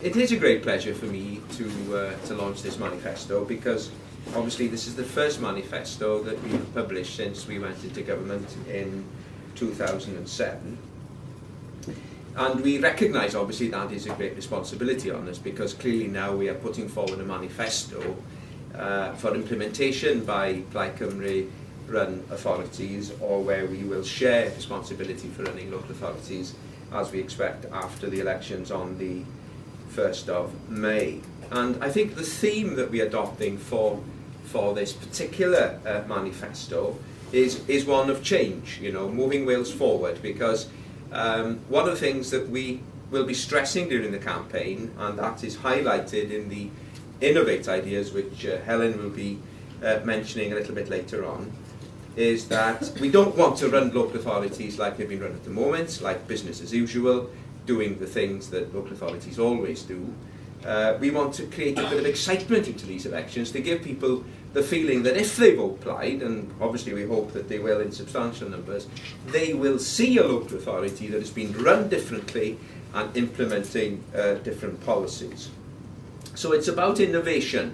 it is a great pleasure for me to launch this manifesto, because obviously this is the first manifesto that we've published since we went into government in 2007. And we recognise, obviously, that is a great responsibility on us, because clearly now we are putting forward a manifesto for implementation by Plaid Cymru run authorities, or where we will share responsibility for running local authorities, as we expect after the elections on the 1st of May. And I think the theme that we're adopting for this particular manifesto is one of change, moving Wales forward, because one of the things that we will be stressing during the campaign, and that is highlighted in the Innovate ideas, which Helen will be mentioning a little bit later on, is that we don't want to run local authorities like they've been run at the moment, like business as usual, doing the things that local authorities always do. We want to create a bit of excitement into these elections, to give people the feeling that if they vote Plaid, and obviously we hope that they will in substantial numbers, they will see a local authority that has been run differently and implementing different policies. So it's about innovation.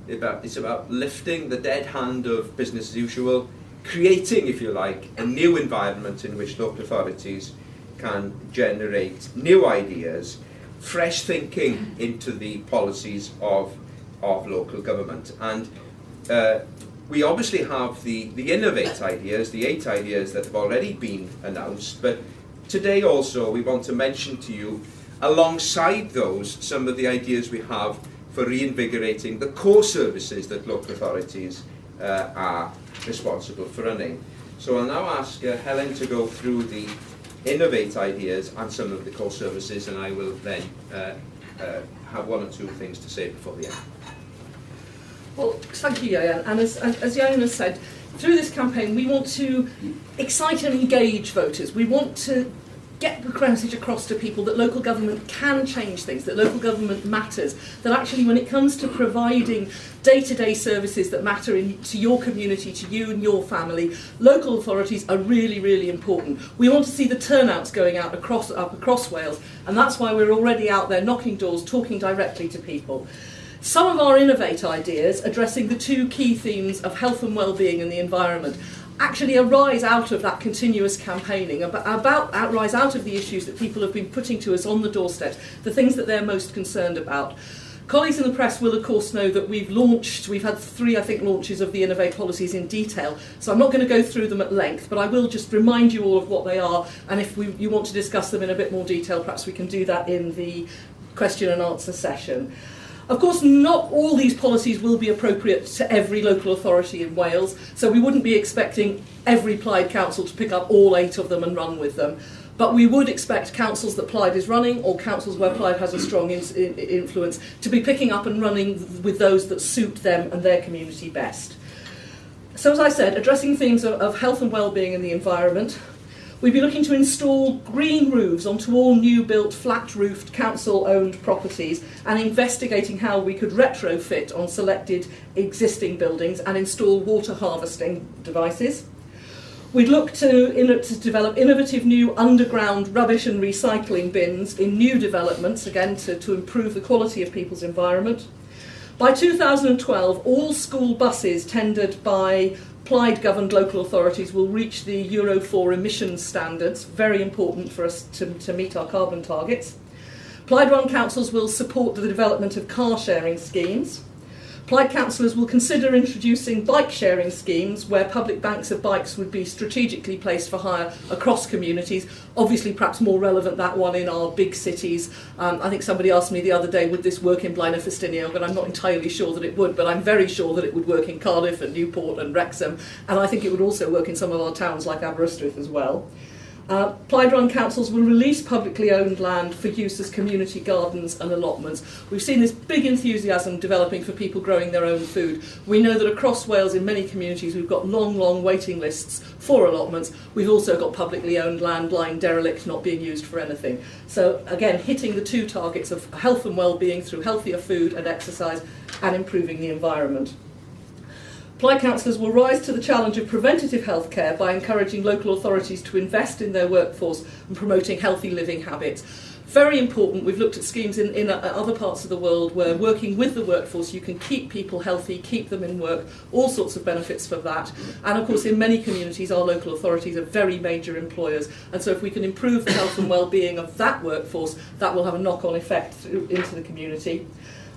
It's about lifting the dead hand of business as usual, creating, if you like, a new environment in which local authorities can generate new ideas, fresh thinking into the policies of local government. And we obviously have the Innovate ideas, the 8 ideas that have already been announced, but today also we want to mention to you, alongside those, some of the ideas we have for reinvigorating the core services that local authorities are responsible for running. So I'll now ask Helen to go through the Innovate ideas and some of the core services, and I will then have 1 or 2 things to say before the end. Well, thank you, Ieuan. And as Ieuan has said, through this campaign we want to excite and engage voters. We want to get the message across to people that local government can change things, that local government matters, that actually when it comes to providing day-to-day services that matter to your community, to you and your family, local authorities are really, really important. We want to see the turnouts going out across Wales, and that's why we're already out there knocking doors, talking directly to people. Some of our Innovate ideas, addressing the 2 key themes of health and well-being and the environment, actually arise out of that continuous campaigning, arise out of the issues that people have been putting to us on the doorsteps, the things that they're most concerned about. Colleagues in the press will of course know that we've had 3, I think, launches of the Innovate policies in detail, so I'm not going to go through them at length, but I will just remind you all of what they are, and if you want to discuss them in a bit more detail, perhaps we can do that in the question and answer session. Of course, not all these policies will be appropriate to every local authority in Wales, so we wouldn't be expecting every Plaid council to pick up all 8 of them and run with them. But we would expect councils that Plaid is running, or councils where Plaid has a strong influence, to be picking up and running with those that suit them and their community best. So as I said, addressing themes of health and well-being and the environment, we'd be looking to install green roofs onto all new-built, flat-roofed, council-owned properties, and investigating how we could retrofit on selected existing buildings and install water harvesting devices. We'd look to develop innovative new underground rubbish and recycling bins in new developments, again to improve the quality of people's environment. By 2012, all school buses tendered by Plaid-governed local authorities will reach the Euro 4 emissions standards, very important for us to meet our carbon targets. Plaid-run councils will support the development of car-sharing schemes. Plaid councillors will consider introducing bike-sharing schemes where public banks of bikes would be strategically placed for hire across communities. Obviously, perhaps more relevant, that one in our big cities. I think somebody asked me the other day, would this work in Blaen y Ffestiniog? And I'm not entirely sure that it would, but I'm very sure that it would work in Cardiff and Newport and Wrexham. And I think it would also work in some of our towns like Aberystwyth as well. Plaid-run councils will release publicly owned land for use as community gardens and allotments. We've seen this big enthusiasm developing for people growing their own food. We know that across Wales in many communities we've got long waiting lists for allotments. We've also got publicly owned land lying derelict, not being used for anything. So again, hitting the 2 targets of health and well-being through healthier food and exercise and improving the environment. Plaid councillors will rise to the challenge of preventative health care by encouraging local authorities to invest in their workforce and promoting healthy living habits. Very important, we've looked at schemes in other parts of the world where working with the workforce you can keep people healthy, keep them in work, all sorts of benefits for that. And of course in many communities our local authorities are very major employers, and so if we can improve the health and well-being of that workforce, that will have a knock-on effect into the community.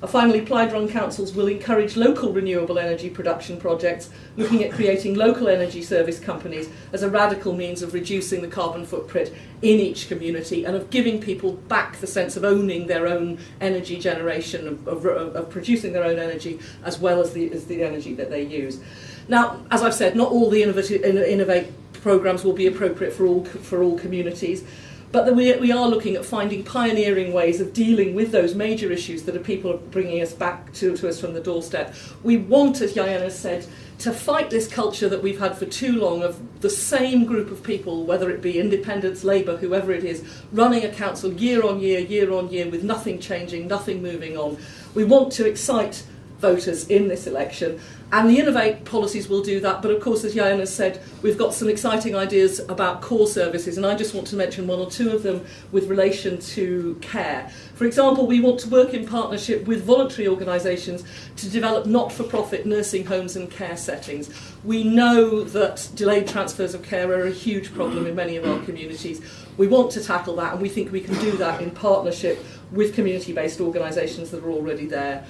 Finally, Plaid-run councils will encourage local renewable energy production projects, looking at creating local energy service companies as a radical means of reducing the carbon footprint in each community and of giving people back the sense of owning their own energy generation, of producing their own energy as well as the energy that they use. Now, as I've said, not all the Innovate programmes will be appropriate for all communities. But we are looking at finding pioneering ways of dealing with those major issues that people are bringing us back to us from the doorstep. We want, as Ieuan has said, to fight this culture that we've had for too long of the same group of people, whether it be independents, Labour, whoever it is, running a council year on year, with nothing changing, nothing moving on. We want to excite voters in this election, and the Innovate policies will do that. But of course, as Ieuan has said, we've got some exciting ideas about core services, and I just want to mention one or two of them with relation to care. For example, we want to work in partnership with voluntary organisations to develop not-for-profit nursing homes and care settings. We know that delayed transfers of care are a huge problem in many of our communities. We want to tackle that, and we think we can do that in partnership with community-based organisations that are already there.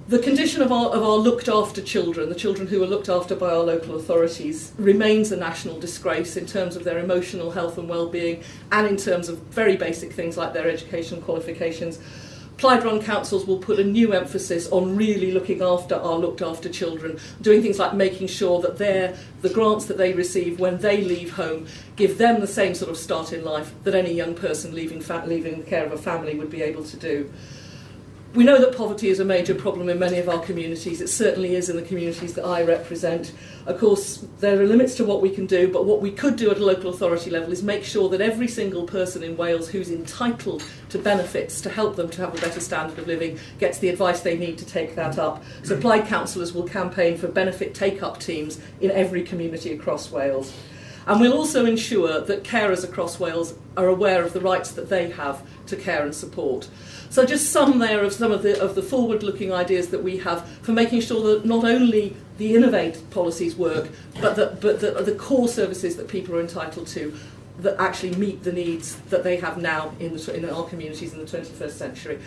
The condition of our looked after children, the children who are looked after by our local authorities, remains a national disgrace in terms of their emotional health and well-being and in terms of very basic things like their education qualifications. Plaid-run councils will put a new emphasis on really looking after our looked after children, doing things like making sure that the grants that they receive when they leave home give them the same sort of start in life that any young person leaving the care of a family would be able to do. We know that poverty is a major problem in many of our communities. It certainly is in the communities that I represent. Of course, there are limits to what we can do, but what we could do at a local authority level is make sure that every single person in Wales who's entitled to benefits to help them to have a better standard of living gets the advice they need to take that up. So Plaid councillors will campaign for benefit take-up teams in every community across Wales. And we'll also ensure that carers across Wales are aware of the rights that they have to care and support. So just some there of some of the forward-looking ideas that we have for making sure that not only the Innovate policies work, but the core services that people are entitled to that actually meet the needs that they have now in our communities in the 21st century.